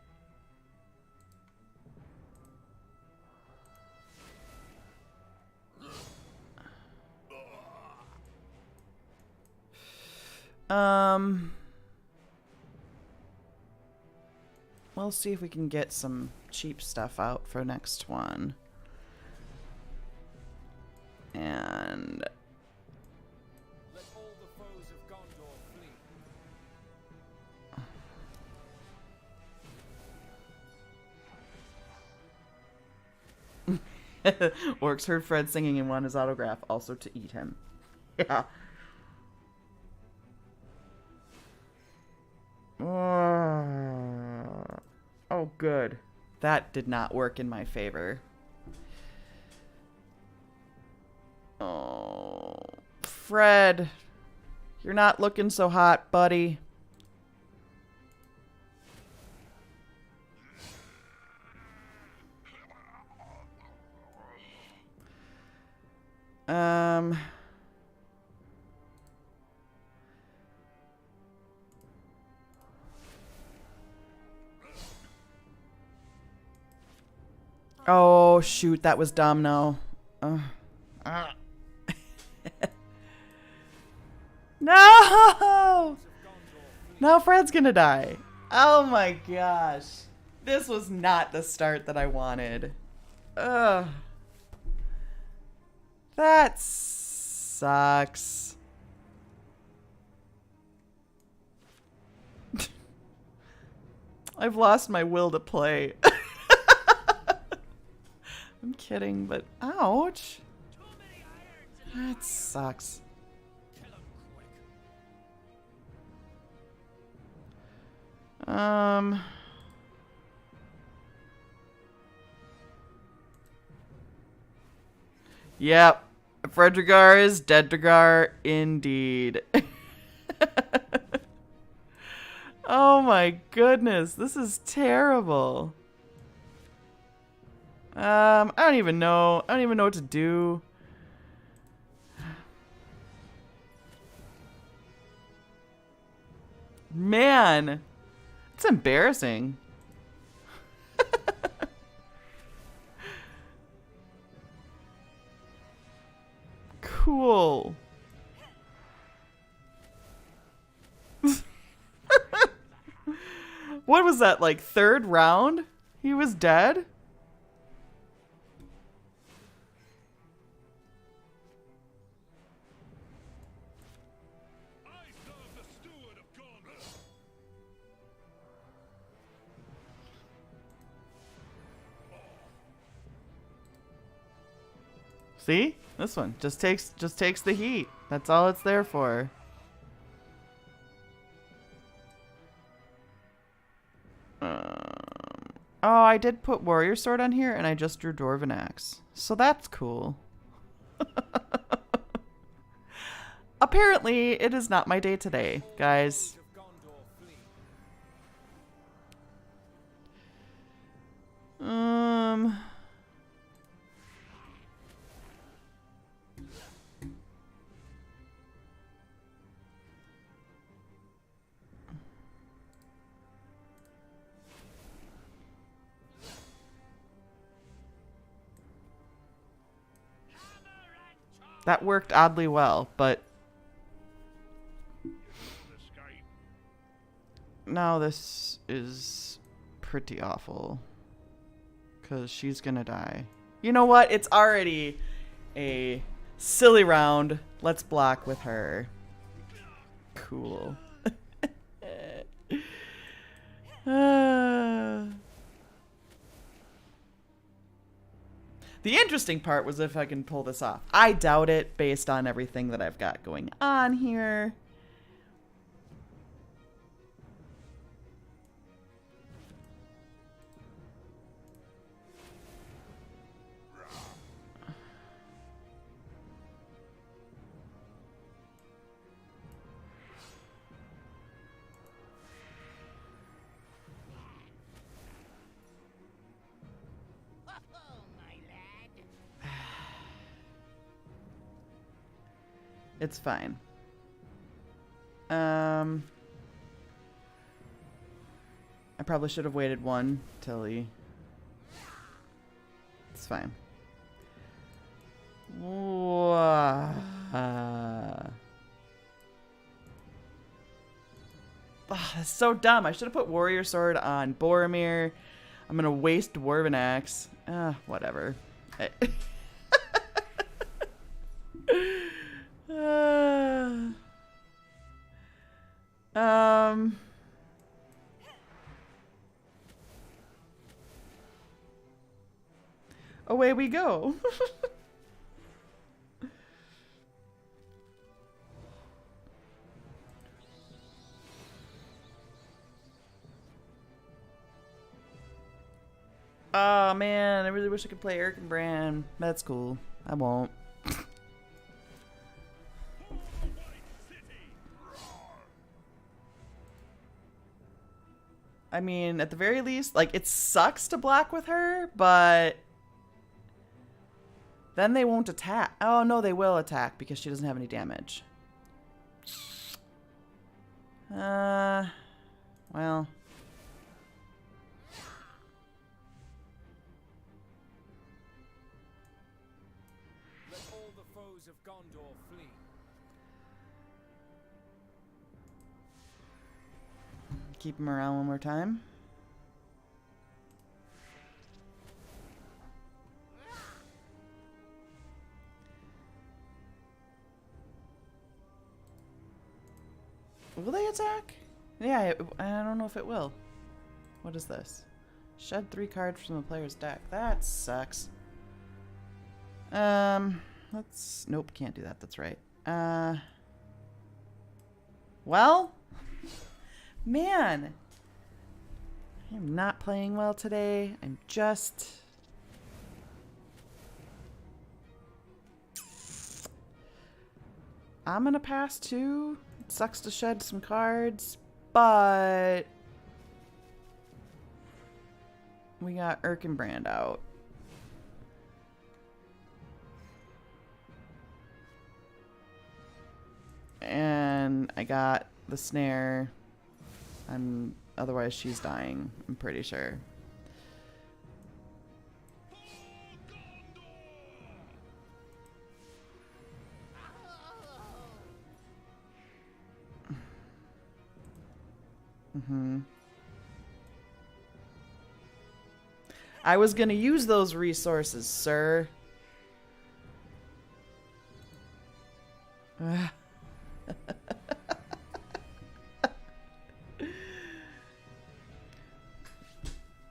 [SPEAKER 1] we'll see if we can get some cheap stuff out for next one. And
[SPEAKER 2] Let all the foes of Gondor flee.
[SPEAKER 1] Orcs heard Fred singing and won his autograph, also to eat him. Yeah. Oh, good. That did not work in my favor. Oh, Fred, you're not looking so hot, buddy. Oh, shoot, that was dumb, no. No! Now Fred's gonna die. Oh my gosh. This was not the start that I wanted. Ugh. That sucks. I've lost my will to play. I'm kidding, but ouch. That sucks. Yep. Fredegar is Deadgar indeed. Oh my goodness, this is terrible. I don't even know. I don't even know what to do. Man, it's embarrassing. Cool. What was that, like third round? He was dead? See? This one just takes the heat. That's all it's there for. Oh, I did put Warrior Sword on here, and I just drew Dwarven Axe. So that's cool. Apparently, it is not my day today, guys. That worked oddly well, but now this is pretty awful. Because she's gonna die. You know what? It's already a silly round. Let's block with her. Cool. The interesting part was if I can pull this off. I doubt it based on everything that I've got going on here. It's fine. I probably should have waited one till he... It's fine. That's so dumb. I should have put Warrior Sword on Boromir. I'm gonna waste Dwarven Axe. Whatever. Away we go. Oh man, I really wish I could play Eric and Bran. That's cool. I won't. I mean, at the very least, like, it sucks to block with her, but then they won't attack. Oh, no, they will attack because she doesn't have any damage. Well.
[SPEAKER 2] Let all the foes of Gondor flee.
[SPEAKER 1] Keep him around one more time. Will they attack? Yeah, I don't know if it will. What is this? Shed 3 cards from the player's deck. That sucks. Let's... Nope, can't do that. That's right. Well... Man! I am not playing well today. I'm just... I'm gonna pass too. It sucks to shed some cards, but... We got Erkenbrand out. And I got the snare. Otherwise she's dying, I'm pretty sure. I was gonna use those resources, sir.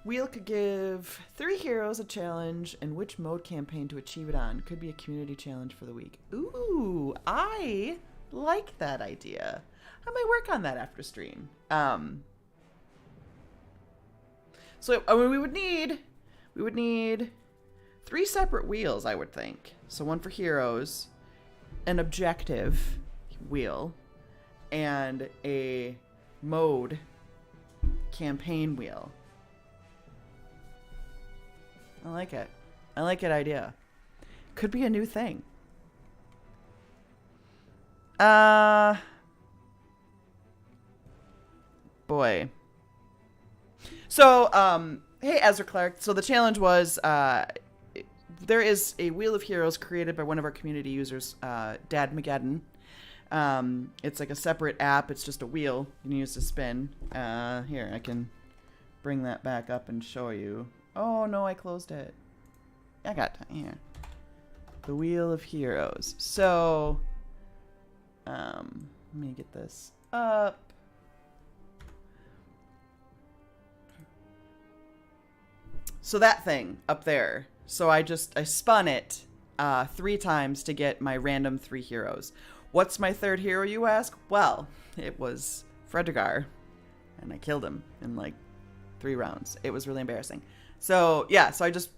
[SPEAKER 1] Wheel could give 3 heroes a challenge and which mode campaign to achieve it on. Could be a community challenge for the week. Ooh, I like that idea. I might work on that after stream. So I mean, we would need 3 separate wheels, I would think. So one for heroes, an objective wheel, and a mode campaign wheel. I like it. I like it idea. Could be a new thing. Boy. So, hey, Ezra Clark. So the challenge was, there is a Wheel of Heroes created by one of our community users, Dad Mageddon. It's like a separate app. It's just a wheel you can use to spin. Here, I can bring that back up and show you. Oh, no, I closed it. I got time here. The Wheel of Heroes. So, let me get this up. So that thing up there. So I spun it 3 times to get my random 3 heroes. What's my 3rd hero, you ask? Well, it was Fredegar, and I killed him in like 3 rounds. It was really embarrassing. So yeah, so I just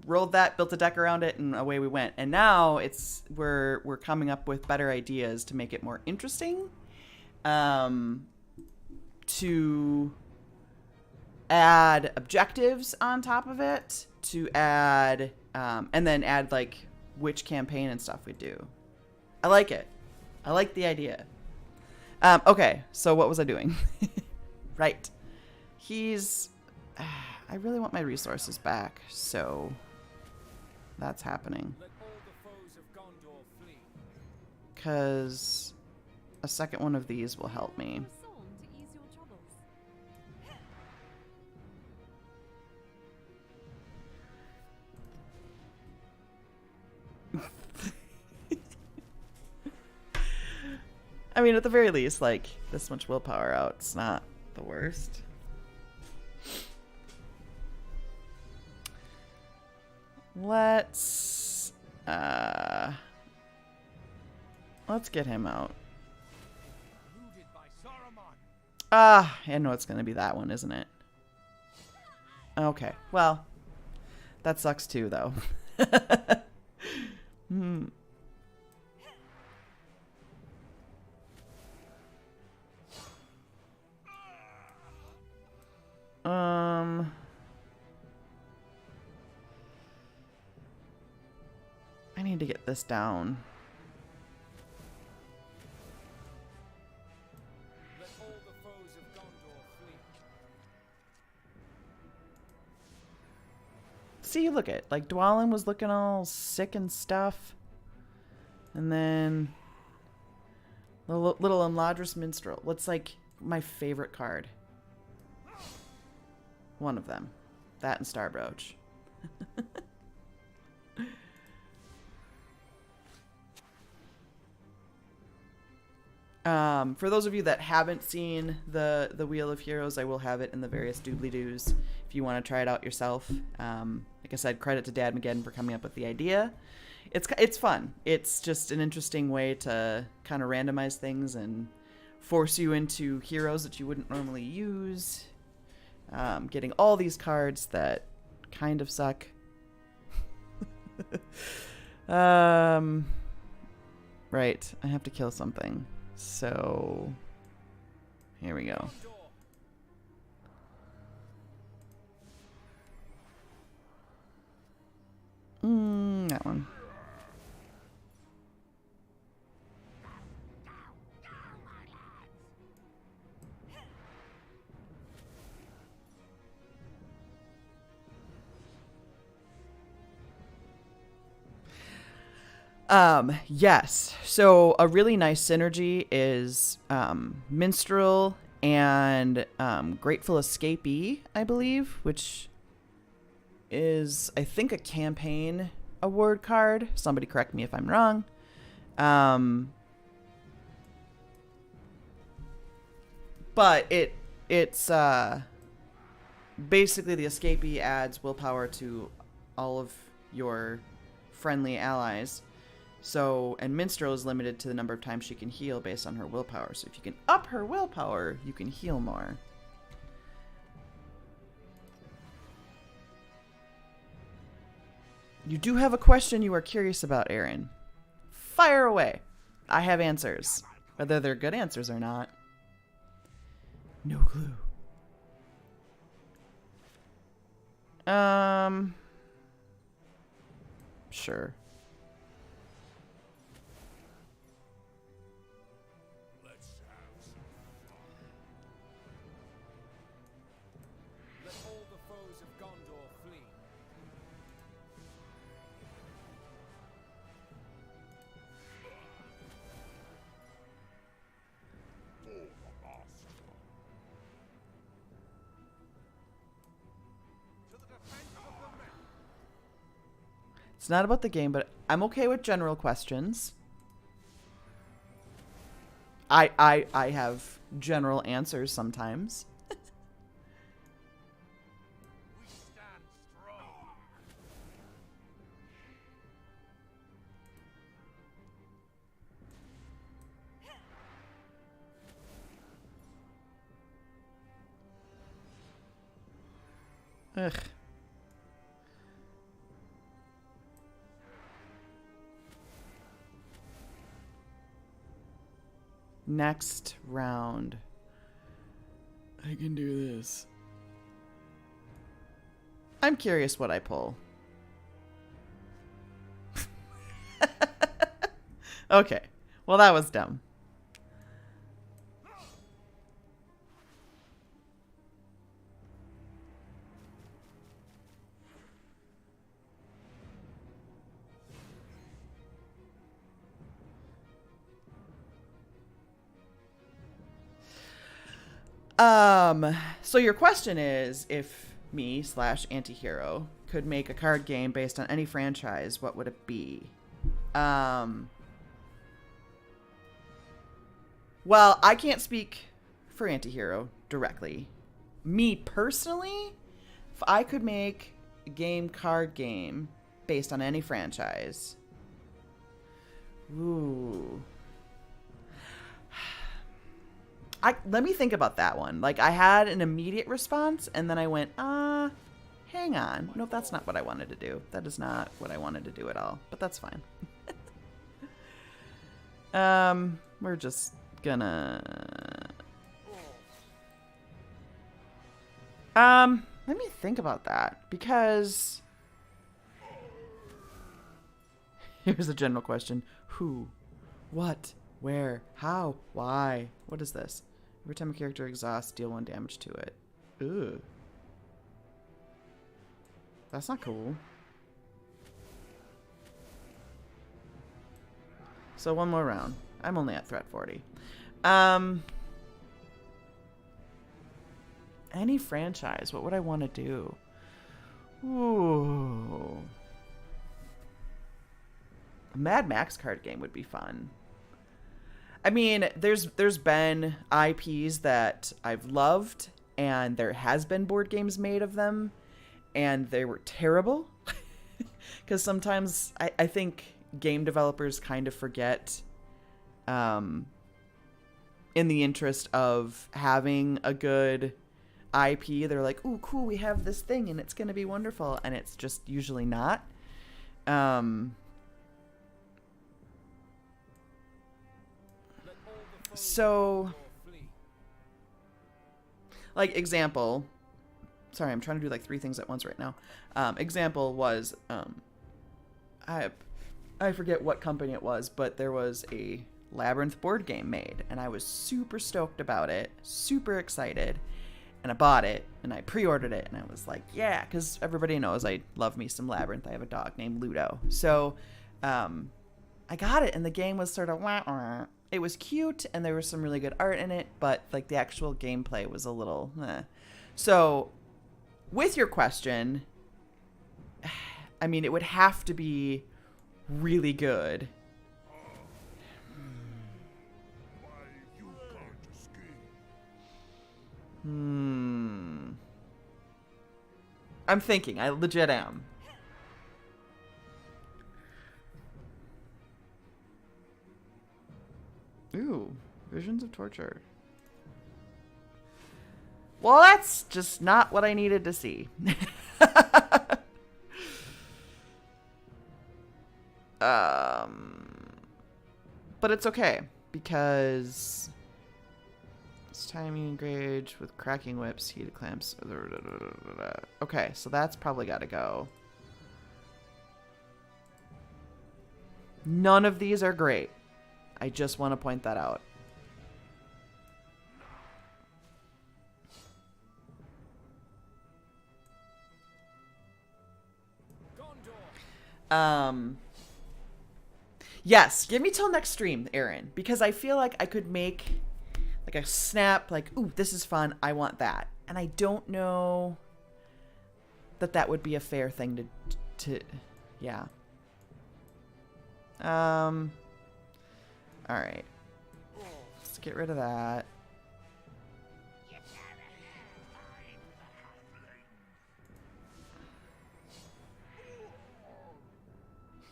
[SPEAKER 1] rolled that, built a deck around it, and away we went. And now we're coming up with better ideas to make it more interesting. To add objectives on top of it, to add, and then add like which campaign and stuff we do. I like it. I like the idea. Okay, so what was I doing? Right. I really want my resources back, so that's happening.
[SPEAKER 2] Let all the foes of Gondor flee.
[SPEAKER 1] Because a second one of these will help me. I mean, at the very least, like, this much willpower out, it's not the worst. Let's get him out.
[SPEAKER 2] Rooted by Saruman.
[SPEAKER 1] I know it's gonna be that one, isn't it? Okay, well, that sucks too, though. I need to get this down.
[SPEAKER 2] Let all the foes of Gondor flee.
[SPEAKER 1] See, look at, like, Dwalin was looking all sick and stuff. And then the little Unladris Minstrel. What's, like, my favorite card? One of them. That and Starbroach. For those of you that haven't seen the Wheel of Heroes, I will have it in the various doobly-doos if you want to try it out yourself. Like I said, credit to Dad Mageddon for coming up with the idea. It's fun. It's just an interesting way to kind of randomize things and force you into heroes that you wouldn't normally use. Getting all these cards that kind of suck. Right. I have to kill something. So here we go. That one. Yes. So a really nice synergy is Minstrel and Grateful Escapee, I believe, which is, I think, a campaign award card. Somebody correct me if I'm wrong. But it's basically the Escapee adds willpower to all of your friendly allies. So, and Minstrel is limited to the number of times she can heal based on her willpower. So if you can up her willpower, you can heal more. You do have a question you are curious about, Aaron. Fire away. I have answers. Whether they're good answers or not. No clue. Sure.
[SPEAKER 2] Let all the foes of Gondor flee.
[SPEAKER 1] It's not about the game, but I'm okay with general questions. I have general answers sometimes.
[SPEAKER 2] We stand strong.
[SPEAKER 1] Ugh. Next round. I can do this. I'm curious what I pull. Okay. Well, that was dumb. So your question is, if me / Antihero could make a card game based on any franchise, what would it be? Well, I can't speak for Antihero directly. Me personally, if I could make a card game based on any franchise. Ooh. Let me think about that one. Like, I had an immediate response, and then I went, hang on. Nope, that's not what I wanted to do. That is not what I wanted to do at all. But that's fine. We're just gonna... let me think about that, because... Here's a general question. Who? What? Where? How? Why? What is this? Every time a character exhausts, deal 1 damage to it. Ugh. That's not cool. So one more round. I'm only at threat 40. Any franchise, what would I want to do? Ooh. A Mad Max card game would be fun. I mean, there's been IPs that I've loved, and there has been board games made of them, and they were terrible. Because sometimes I think game developers kind of forget, in the interest of having a good IP, they're like, "Ooh, cool, we have this thing, and it's going to be wonderful," and it's just usually not. So, like, example. Sorry, I'm trying to do like 3 things at once right now. Example was, I forget what company it was, but there was a Labyrinth board game made, and I was super stoked about it, super excited, and I bought it, and I pre-ordered it, and I was like, yeah, because everybody knows I love me some Labyrinth. I have a dog named Ludo. So, I got it, and the game was sort of wah-wah. It was cute, and there was some really good art in it, but like the actual gameplay was a little So, with your question, I mean, it would have to be really good. I'm thinking. I legit am. Ooh, visions of torture. Well, that's just not what I needed to see. But it's okay, because it's time you engage with cracking whips, heated clamps. Okay, so that's probably got to go. None of these are great. I just want to point that out. Yes, give me till next stream, Aaron, because I feel like I could make like a snap, like, ooh, this is fun, I want that. And I don't know that that would be a fair thing to yeah. All right. Let's get rid of that.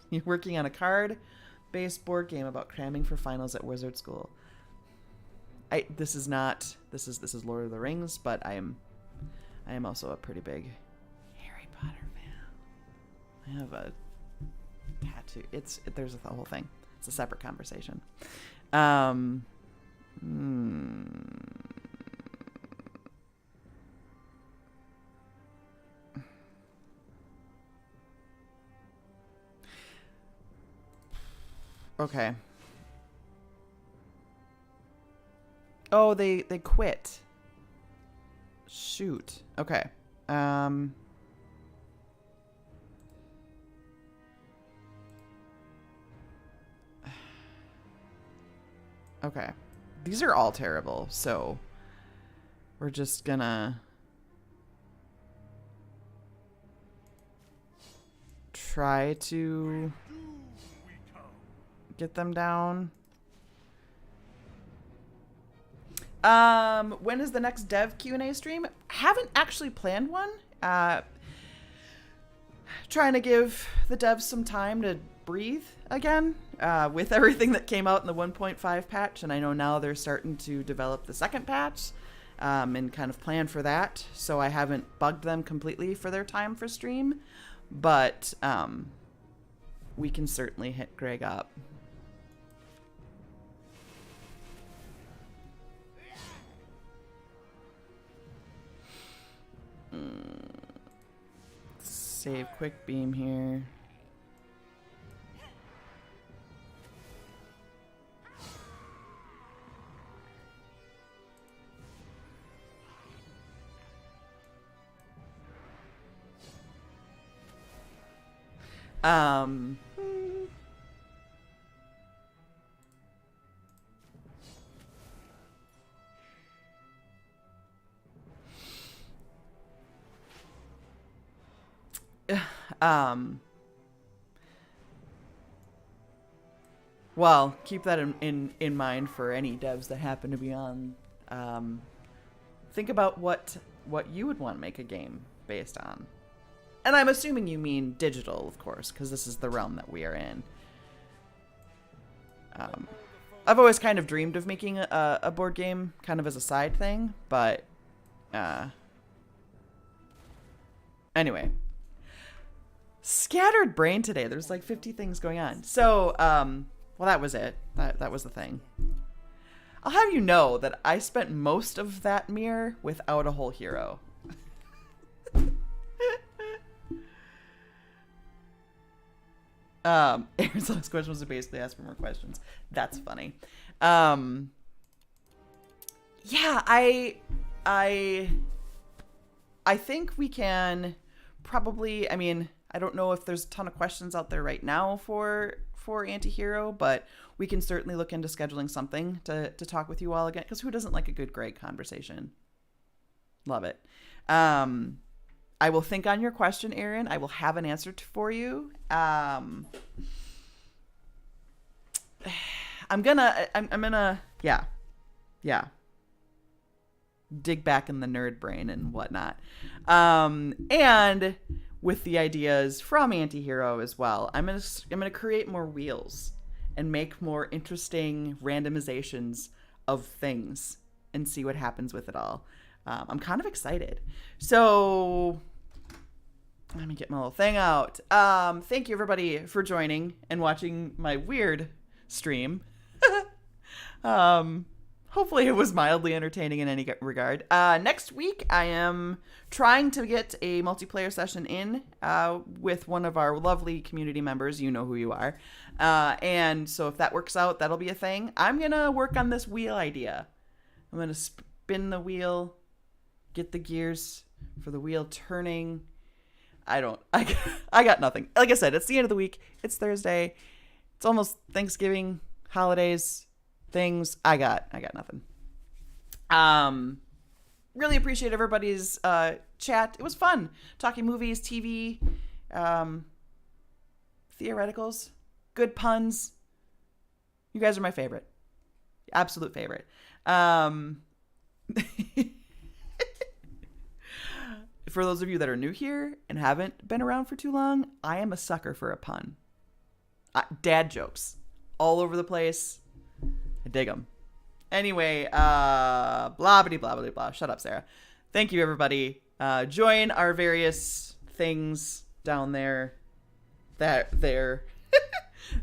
[SPEAKER 1] You're working on a card-based board game about cramming for finals at Wizard School. This is Lord of the Rings, but I am also a pretty big Harry Potter fan. I have a tattoo. There's a whole thing. It's a separate conversation. Okay. Oh, they quit. Shoot. Okay. Okay. These are all terrible, so we're just gonna try to get them down. When is the next dev Q&A stream? Haven't actually planned one. Trying to give the devs some time to breathe again, with everything that came out in the 1.5 patch, and I know now they're starting to develop the second patch, and kind of plan for that, so I haven't bugged them completely for their time for stream, but we can certainly hit Greg up. Save quick beam here. Well, keep that in mind for any devs that happen to be on. Think about what you would want to make a game based on. And I'm assuming you mean digital, of course, because this is the realm that we are in. I've always kind of dreamed of making a board game kind of as a side thing, but anyway. Scattered brain today. There's like 50 things going on. So, well, that was it. That was the thing. I'll have you know that I spent most of that mirror without a whole hero. Aaron's last question was to basically ask for more questions. That's funny. Yeah, I think we can probably, I mean, I don't know if there's a ton of questions out there right now for Antihero, but we can certainly look into scheduling something to talk with you all again, because who doesn't like a good Greg conversation? Love it. I will think on your question, Aaron. I will have an answer for you. I'm gonna, yeah. Dig back in the nerd brain and whatnot. And with the ideas from Antihero as well, I'm gonna create more wheels and make more interesting randomizations of things and see what happens with it all. I'm kind of excited. So let me get my little thing out. Thank you everybody for joining and watching my weird stream. Hopefully it was mildly entertaining in any regard. Next week, I am trying to get a multiplayer session in with one of our lovely community members. You know who you are. And so if that works out, that'll be a thing. I'm going to work on this wheel idea. I'm going to spin the wheel, get the gears for the wheel turning. I got nothing. Like I said, it's the end of the week. It's Thursday. It's almost Thanksgiving, holidays, things. I got nothing. Really appreciate everybody's chat. It was fun talking movies, TV, theoreticals, good puns. You guys are my favorite. Absolute favorite. For those of you that are new here and haven't been around for too long, I am a sucker for a pun. Dad jokes all over the place. I dig them. Anyway, blah, blah, blah, blah, blah. Shut up, Sarah. Thank you, everybody. Join our various things down there.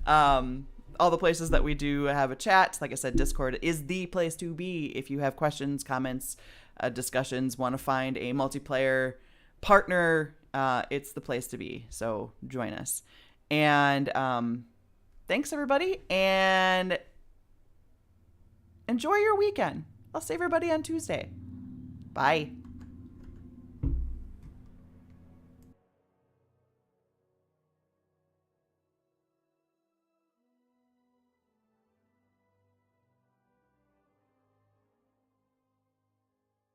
[SPEAKER 1] All the places that we do have a chat. Like I said, Discord is the place to be if you have questions, comments, discussions, want to find a multiplayer partner. It's the place to be. So join us. And thanks, everybody. And enjoy your weekend. I'll see everybody on Tuesday. Bye.